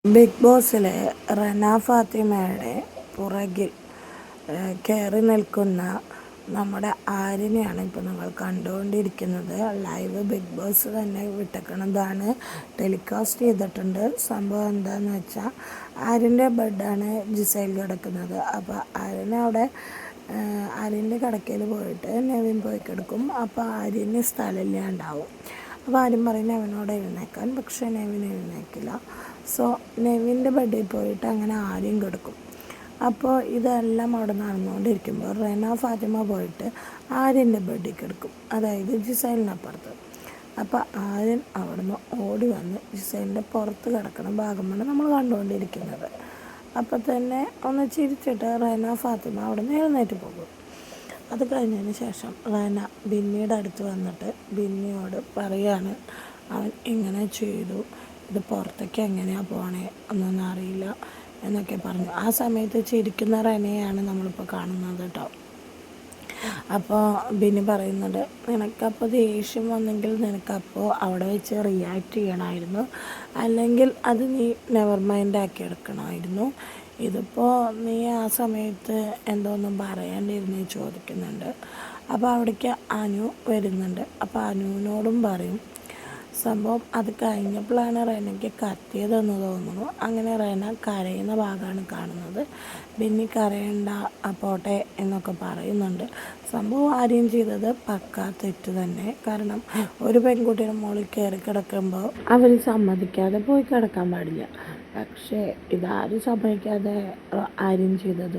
Big ബോസിലെ Rana ഫാത്തിമയുടെ പുറകിൽ കയറി നിൽക്കുന്ന നമ്മുടെ ആര്യനെയാണ് ഇപ്പോൾ നിങ്ങൾ കണ്ടുകൊണ്ടിരിക്കുന്നത്. ലൈവ് ബിഗ് ബോസ് തന്നെ വിട്ടേക്കണതാണ്, ടെലികാസ്റ്റ് ചെയ്തിട്ടുണ്ട്. സംഭവം എന്താണെന്ന് വെച്ചാൽ ആര്യൻ്റെ ബെഡാണ് ജിസൈൽ കിടക്കുന്നത്. അപ്പോൾ ആര്യനവിടെ ആര്യൻ്റെ കിടക്കയിൽ പോയിട്ട് നെവിൻ പോയി കിടക്കും. അപ്പോൾ ആര്യന് സ്ഥലമില്ലാണ്ടാവും. അപ്പോൾ ആര്യം പറയും നെവിനോട് എഴുന്നേക്കാൻ, പക്ഷേ നെവിൻ എഴുന്നേക്കില്ല. സോ നെവിൻ്റെ ബെഡിൽ പോയിട്ട് അങ്ങനെ ആര്യം കിടക്കും. അപ്പോൾ ഇതെല്ലാം അവിടെ നടന്നുകൊണ്ടിരിക്കുമ്പോൾ റെന ഫാത്തിമ പോയിട്ട് ആര്യൻ്റെ ബെഡിൽ കിടക്കും, അതായത് ജിസൈലിനപ്പുറത്ത്. അപ്പോൾ ആര്യൻ അവിടെ നിന്ന് ഓടി വന്ന് ജിസൈലിൻ്റെ പുറത്ത് കിടക്കുന്ന ഭാഗമാണ് നമ്മൾ കണ്ടുകൊണ്ടിരിക്കുന്നത്. അപ്പോൾ തന്നെ ഒന്ന് ചിരിച്ചിട്ട് റെന ഫാത്തിമ അവിടെ നിന്ന് എഴുന്നേറ്റ് പോകും. അത് കഴിഞ്ഞതിന് ശേഷം റെന ബിന്നിയുടെ അടുത്ത് വന്നിട്ട് ബിന്നിയോട് പറയാണ്, അവൻ ഇങ്ങനെ ചെയ്തു, ഇത് പുറത്തേക്ക് എങ്ങനെയാണ് പോകണേ എന്നൊന്നും അറിയില്ല എന്നൊക്കെ പറഞ്ഞു. ആ സമയത്ത് ചിരിക്കുന്ന റെനയാണ് നമ്മളിപ്പോൾ കാണുന്നത് കേട്ടോ. അപ്പോൾ ബിന്നി പറയുന്നുണ്ട്, നിനക്കപ്പോൾ ദേഷ്യം വന്നെങ്കിൽ നിനക്കപ്പോൾ അവിടെ വെച്ച് റിയാക്ട് ചെയ്യണമായിരുന്നു, അല്ലെങ്കിൽ അത് നീ നെവർ മൈൻഡ് ആക്കി എടുക്കണമായിരുന്നു. ഇതിപ്പോൾ നീ ആ സമയത്ത് എന്തോന്നും പറയാണ്ടിരുന്ന് ചോദിക്കുന്നുണ്ട്. അപ്പോൾ അവിടേക്ക് അനു വരുന്നുണ്ട്. അപ്പോൾ അനുവിനോടും പറയും. സംഭവം അത് കഴിഞ്ഞപ്പോഴാണ് റെനയ്ക്ക് കത്തിയതെന്ന് തോന്നുന്നു. അങ്ങനെ റെന കരയുന്ന ഭാഗമാണ് കാണുന്നത്. ബിന്നി കരയണ്ട, പോട്ടെ എന്നൊക്കെ പറയുന്നുണ്ട്. സംഭവം ആര്യം ചെയ്തത് പക്കാ തെറ്റ് തന്നെ. കാരണം ഒരു പെൺകുട്ടിയുടെ മുകളിൽ കയറി കിടക്കുമ്പോൾ അവർ സമ്മതിക്കാതെ പോയി കിടക്കാൻ പാടില്ല. പക്ഷേ ഇതാരും സമ്മതിക്കാതെ ആര്യം ചെയ്തത്